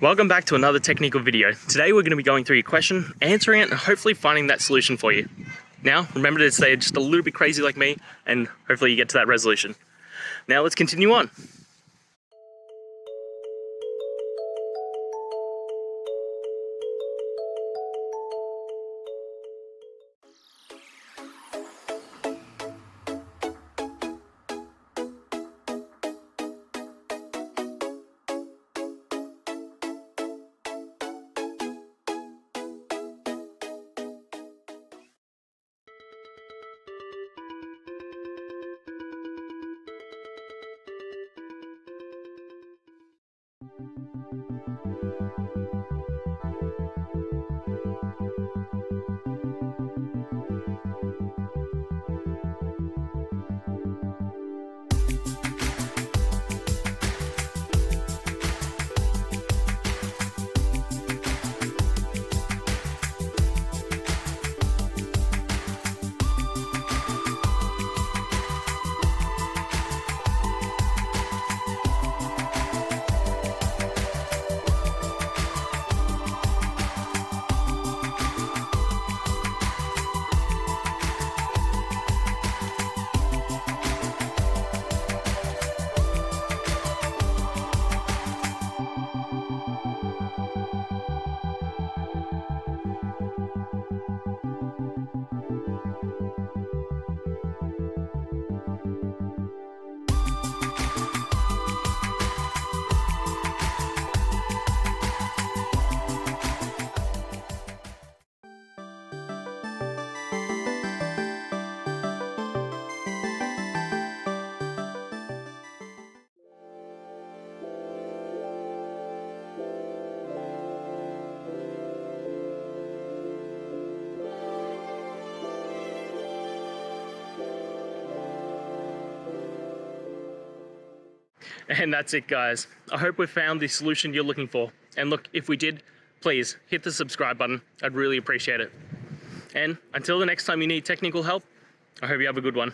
Welcome back to another technical video. Today we're going to be going through your question, answering it, and hopefully finding that solution for you. Now, remember to stay just a little bit crazy like me, and hopefully you get to that resolution. Now let's continue on. And that's it, guys. I hope we found the solution you're looking for. And look, if we did, please hit the subscribe button. I'd really appreciate it. And until the next time you need technical help, I hope you have a good one.